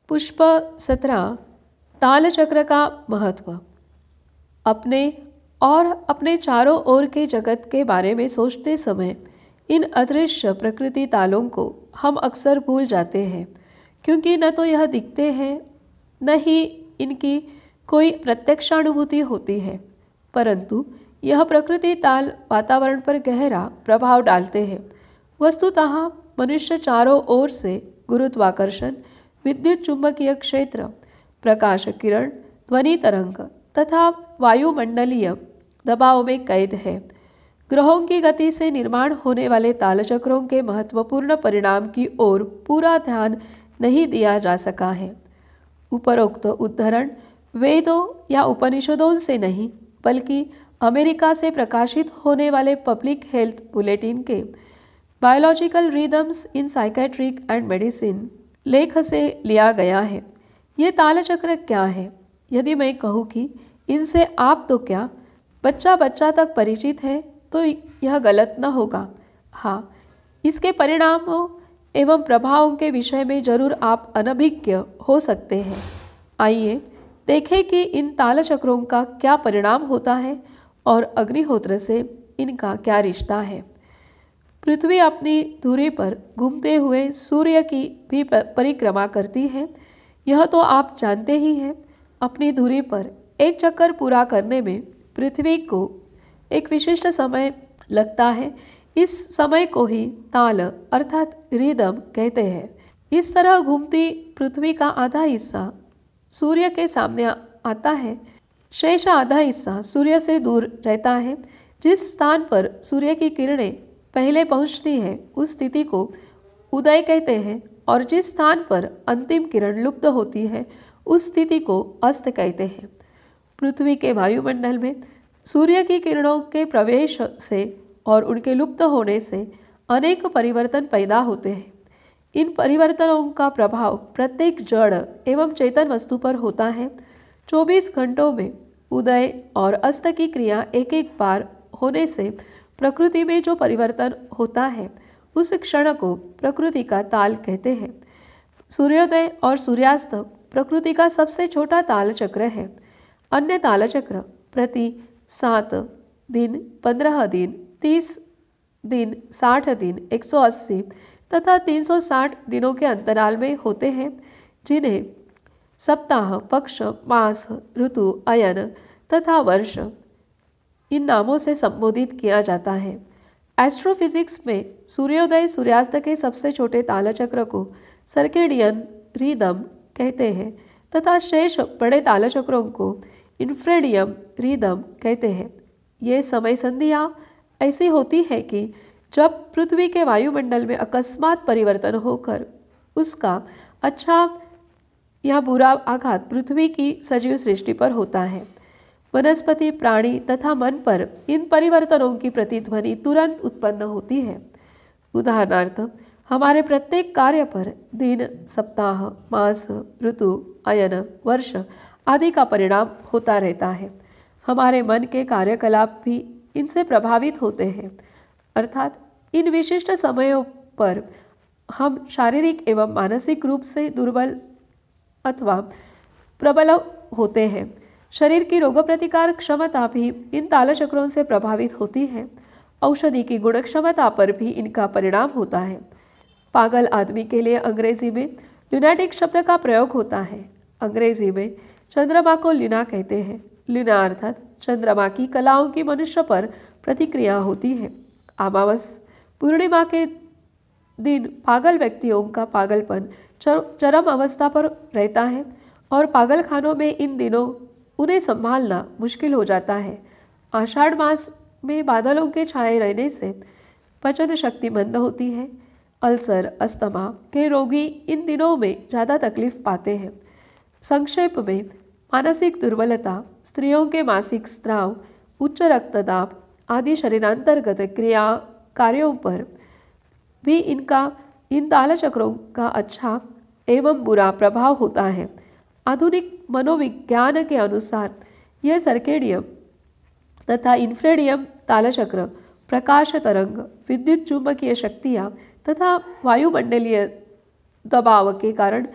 पुष्प 17 ताल चक्र का महत्व। अपने और अपने चारों ओर के जगत के बारे में सोचते समय इन अदृश्य प्रकृति तालों को हम अक्सर भूल जाते हैं, क्योंकि न तो यह दिखते हैं न ही इनकी कोई प्रत्यक्षानुभूति होती है, परंतु यह प्रकृति ताल वातावरण पर गहरा प्रभाव डालते हैं। वस्तुतः मनुष्य चारों ओर से गुरुत्वाकर्षण, विद्युत चुंबकीय क्षेत्र, प्रकाश किरण, ध्वनि तरंग तथा वायुमंडलीय दबाव में कैद है। ग्रहों की गति से निर्माण होने वाले तालचक्रों के महत्वपूर्ण परिणाम की ओर पूरा ध्यान नहीं दिया जा सका है। उपरोक्त उद्धरण वेदों या उपनिषदों से नहीं, बल्कि अमेरिका से प्रकाशित होने वाले पब्लिक हेल्थ बुलेटिन के biological rhythms in psychiatric and medicine लेख से लिया गया है। ये तालचक्र क्या है? यदि मैं कहूँ कि इनसे आप तो क्या बच्चा बच्चा तक परिचित है, तो यह गलत न होगा। हाँ, इसके परिणामों एवं प्रभावों के विषय में जरूर आप अनभिज्ञ हो सकते हैं। आइए देखें कि इन तालचक्रों का क्या परिणाम होता है और अग्निहोत्र से इनका क्या रिश्ता है। पृथ्वी अपनी धुरी पर घूमते हुए सूर्य की भी परिक्रमा करती है। यह तो आप जानते ही हैं। अपनी धुरी पर एक चक्कर पूरा करने में पृथ्वी को एक विशिष्ट समय लगता है। इस समय को ही ताल अर्थात रिदम कहते हैं। इस तरह घूमती पृथ्वी का आधा हिस्सा सूर्य के सामने आता है, शेष आधा हिस्सा सूर्य से दूर रहता है। जिस स्थान पर सूर्य की किरणें पहले पहुंचती है उस स्थिति को उदय कहते हैं, और जिस स्थान पर अंतिम किरण लुप्त होती है उस स्थिति को अस्त कहते हैं। पृथ्वी के वायुमंडल में सूर्य की किरणों के प्रवेश से और उनके लुप्त होने से अनेक परिवर्तन पैदा होते हैं। इन परिवर्तनों का प्रभाव प्रत्येक जड़ एवं चेतन वस्तु पर होता है। 24 घंटों में उदय और अस्त की क्रिया एक एक बार होने से प्रकृति में जो परिवर्तन होता है उस क्षण को प्रकृति का ताल कहते हैं। सूर्योदय और सूर्यास्त प्रकृति का सबसे छोटा ताल चक्र है। अन्य ताल चक्र प्रति 7 दिन, 15 दिन, 30 दिन, 60 दिन, 180 तथा 360 दिनों के अंतराल में होते हैं, जिन्हें सप्ताह, पक्ष, मास, ऋतु, अयन तथा वर्ष इन नामों से संबोधित किया जाता है। एस्ट्रोफिजिक्स में सूर्योदय सूर्यास्त के सबसे छोटे तालचक्र को सर्केडियन रिदम कहते हैं तथा शेष बड़े तालचक्रों को इन्फ्रेडियम रिदम कहते हैं। ये समय संधियाँ ऐसी होती है कि जब पृथ्वी के वायुमंडल में अकस्मात परिवर्तन होकर उसका अच्छा या बुरा आघात पृथ्वी की सजीव सृष्टि पर होता है। वनस्पति, प्राणी तथा मन पर इन परिवर्तनों की प्रतिध्वनि तुरंत उत्पन्न होती है। उदाहरणार्थ, हमारे प्रत्येक कार्य पर दिन, सप्ताह, मास, ऋतु, अयन, वर्ष आदि का परिणाम होता रहता है। हमारे मन के कार्यकलाप भी इनसे प्रभावित होते हैं, अर्थात इन विशिष्ट समयों पर हम शारीरिक एवं मानसिक रूप से दुर्बल अथवा प्रबल होते हैं। शरीर की रोग प्रतिकार क्षमता भी इन तालचक्रों से प्रभावित होती है। औषधि की गुण क्षमता पर भी इनका परिणाम होता है। पागल आदमी के लिए अंग्रेजी में ल्यूनाटिक शब्द का प्रयोग होता है। अंग्रेजी में चंद्रमा को ल्यूना कहते हैं। ल्यूना अर्थात चंद्रमा की कलाओं की मनुष्य पर प्रतिक्रिया होती है। अमावस पूर्णिमा के दिन पागल व्यक्तियों का पागलपन चरम अवस्था पर रहता है और पागलखानों में इन दिनों उन्हें संभालना मुश्किल हो जाता है। आषाढ़ मास में बादलों के छाए रहने से पचन शक्ति मंद होती है। अल्सर, अस्थमा के रोगी इन दिनों में ज़्यादा तकलीफ पाते हैं। संक्षेप में, मानसिक दुर्बलता, स्त्रियों के मासिक स्राव, उच्च रक्तदाब आदि शरीरांतर्गत क्रिया कार्यों पर भी इन तालचक्रों का अच्छा एवं बुरा प्रभाव होता है। आधुनिक मनोविज्ञान के अनुसार यह सर्केडियम तथा इन्फ्रेडियम तालचक्र प्रकाश तरंग, विद्युत चुंबकीय शक्तियाँ तथा वायुमंडलीय दबाव के कारण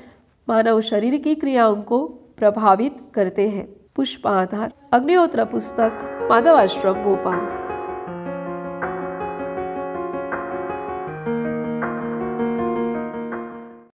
मानव शरीर की क्रियाओं को प्रभावित करते हैं। पुष्पाधार, अग्निहोत्र पुस्तक, माधव आश्रम, भोपाल।